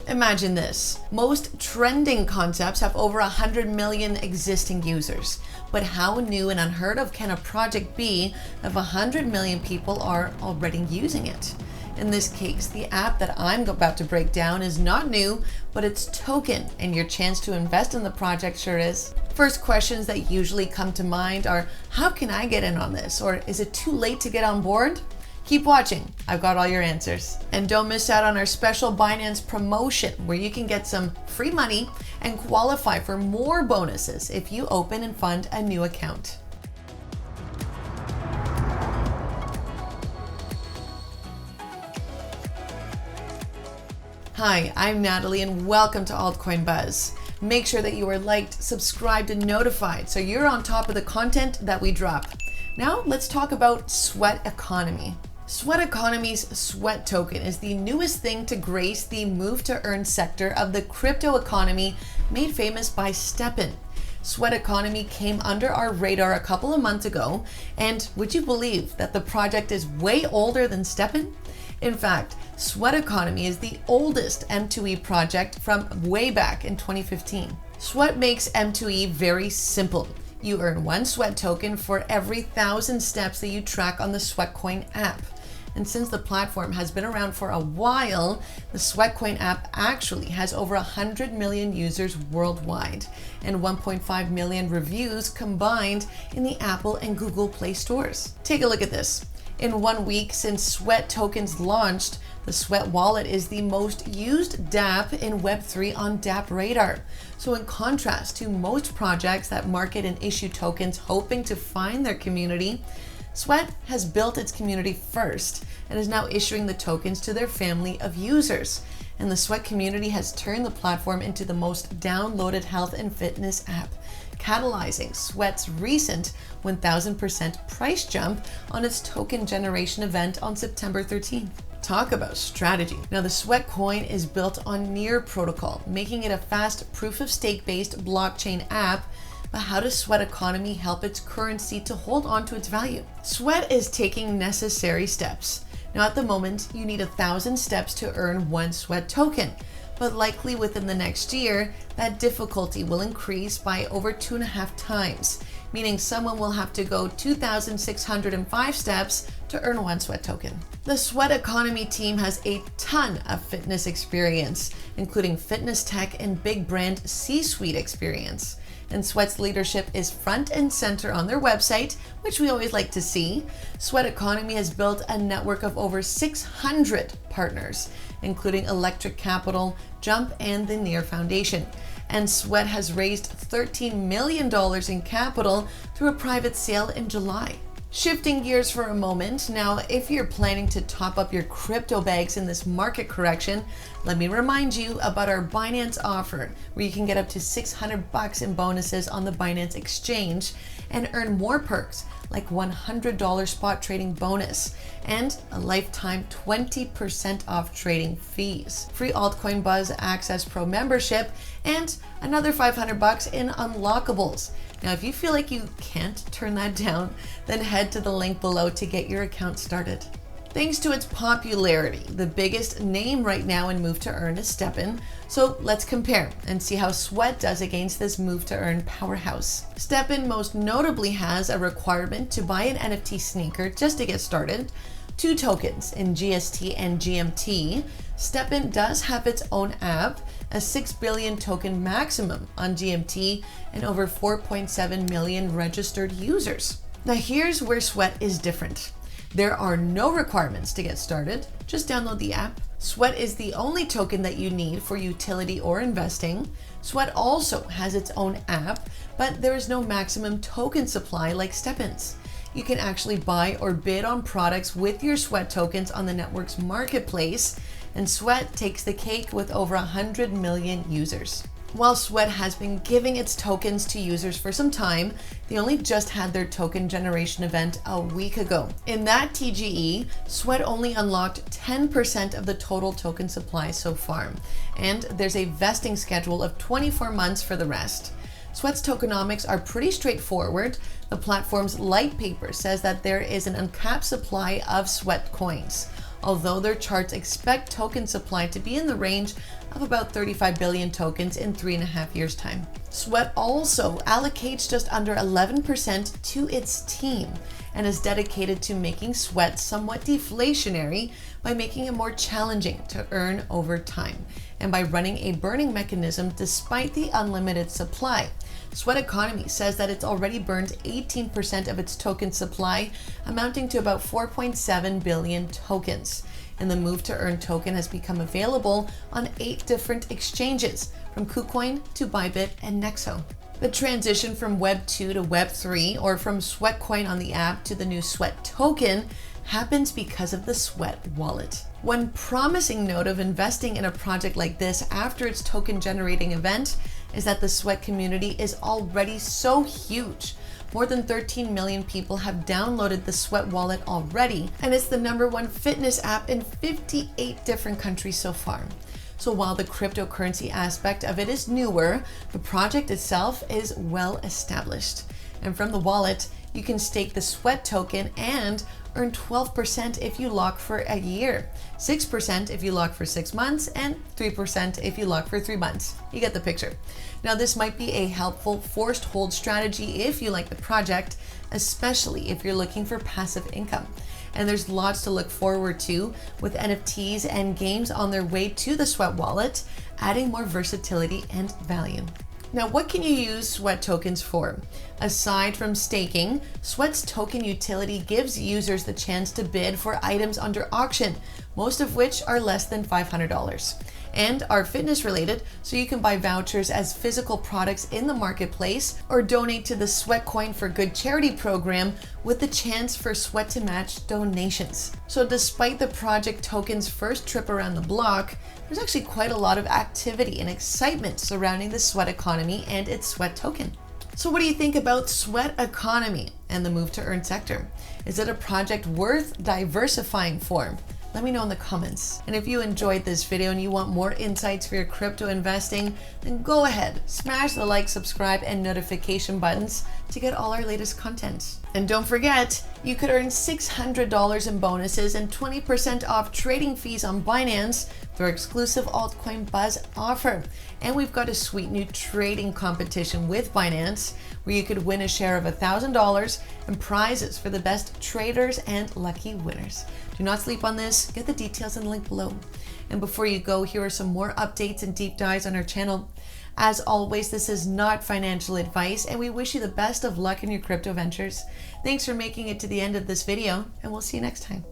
Imagine this. Most trending concepts have over 100 million existing users. But how new and unheard of can a project be if 100 million people are already using it? In this case, the app that I'm about to break down is not new, but it's token, and your chance to invest in the project sure is. First questions that usually come to mind are, how can I get in on this? Or is it too late to get on board? Keep watching, I've got all your answers. And don't miss out on our special Binance promotion where you can get some free money and qualify for more bonuses if you open and fund a new account. Hi, I'm Natalie and welcome to Altcoin Buzz. Make sure that you are liked, subscribed, and notified so you're on top of the content that we drop. Now let's talk about Sweat Economy. Sweat Economy's Sweat token is the newest thing to grace the move to earn sector of the crypto economy made famous by StepN. Sweat Economy came under our radar a couple of months ago, and would you believe that the project is way older than StepN? In fact, Sweat Economy is the oldest M2E project from way back in 2015. Sweat makes M2E very simple. You earn one Sweat token for every 1,000 steps that you track on the Sweatcoin app. And since the platform has been around for a while, the Sweatcoin app actually has over 100 million users worldwide and 1.5 million reviews combined in the Apple and Google Play stores. Take a look at this. In 1 week since Sweat tokens launched, the Sweat wallet is the most used dApp in Web3 on dApp Radar. So in contrast to most projects that market and issue tokens hoping to find their community, Sweat has built its community first and is now issuing the tokens to their family of users. And the Sweat community has turned the platform into the most downloaded health and fitness app, catalyzing Sweat's recent 1,000% price jump on its token generation event on September 13th. Talk about strategy. Now the Sweat coin is built on Near protocol, making it a fast proof of stake based blockchain app. But how does Sweat Economy help its currency to hold on to its value? Sweat is taking necessary steps. Now at the moment, you need 1,000 steps to earn one Sweat token, but likely within the next year, that difficulty will increase by over 2.5 times, meaning someone will have to go 2,605 steps to earn one Sweat token. The Sweat Economy team has a ton of fitness experience, including fitness tech and big brand C-suite experience. And Sweat's leadership is front and center on their website, which we always like to see. Sweat Economy has built a network of over 600 partners, including Electric Capital, Jump, and the Near Foundation. And Sweat has raised $13 million in capital through a private sale in July. Shifting gears for a moment, now if you're planning to top up your crypto bags in this market correction, let me remind you about our Binance offer, where you can get up to $600 in bonuses on the Binance exchange and earn more perks like $100 spot trading bonus and a lifetime 20% off trading fees, free Altcoin Buzz Access Pro membership, and another $500 in unlockables. Now, if you feel like you can't turn that down, then head to the link below to get your account started. Thanks to its popularity, the biggest name right now in Move to Earn is StepN. So let's compare and see how Sweat does against this Move to Earn powerhouse. StepN most notably has a requirement to buy an NFT sneaker just to get started, 2 tokens in GST and GMT. StepN does have its own app, a 6 billion token maximum on GMT, and over 4.7 million registered users. Now here's where Sweat is different. There are no requirements to get started, just download the app. Sweat is the only token that you need for utility or investing. Sweat also has its own app, but there is no maximum token supply like StepN's. You can actually buy or bid on products with your Sweat tokens on the network's marketplace, and Sweat takes the cake with over 100 million users. While Sweat has been giving its tokens to users for some time, they only just had their token generation event a week ago. In that TGE, Sweat only unlocked 10% of the total token supply so far, and there's a vesting schedule of 24 months for the rest. Sweat's tokenomics are pretty straightforward. The platform's light paper says that there is an uncapped supply of Sweat coins. although their charts expect token supply to be in the range of about 35 billion tokens in 3.5 years' time. Sweat also allocates just under 11% to its team and is dedicated to making Sweat somewhat deflationary by making it more challenging to earn over time and by running a burning mechanism despite the unlimited supply. Sweat Economy says that it's already burned 18% of its token supply, amounting to about 4.7 billion tokens. And the move to earn token has become available on 8 different exchanges, from KuCoin to Bybit and Nexo. The transition from Web 2 to Web 3, or from Sweatcoin on the app to the new Sweat token, happens because of the Sweat wallet. One promising note of investing in a project like this after its token generating event is that the Sweat community is already so huge. More than 13 million people have downloaded the Sweat wallet already, and it's the #1 fitness app in 58 different countries so far. So while the cryptocurrency aspect of it is newer, the project itself is well established. And from the wallet, you can stake the Sweat token and earn 12% if you lock for a year, 6% if you lock for 6 months, and 3% if you lock for 3 months. You get the picture. Now, this might be a helpful forced hold strategy if you like the project, especially if you're looking for passive income. And there's lots to look forward to with NFTs and games on their way to the Sweat wallet, adding more versatility and value. Now, what can you use Sweat tokens for? Aside from staking, Sweat's token utility gives users the chance to bid for items under auction, most of which are less than $500 and are fitness related, so you can buy vouchers as physical products in the marketplace or donate to the Sweat Coin for Good charity program with the chance for Sweat to match donations. So despite the project token's first trip around the block, there's actually quite a lot of activity and excitement surrounding the Sweat Economy and its Sweat token. So what do you think about Sweat Economy and the move to earn sector? Is it a project worth diversifying for? Let me know in the comments. And if you enjoyed this video and you want more insights for your crypto investing, then go ahead, smash the like, subscribe, and notification buttons to get all our latest content. And don't forget, you could earn $600 in bonuses and 20% off trading fees on Binance through our exclusive Altcoin Buzz offer. And we've got a sweet new trading competition with Binance where you could win a share of $1,000 and prizes for the best traders and lucky winners. Do not sleep on this. Get the details in the link below. And before you go, here are some more updates and deep dives on our channel. As always, this is not financial advice, and we wish you the best of luck in your crypto ventures. Thanks for making it to the end of this video, and we'll see you next time.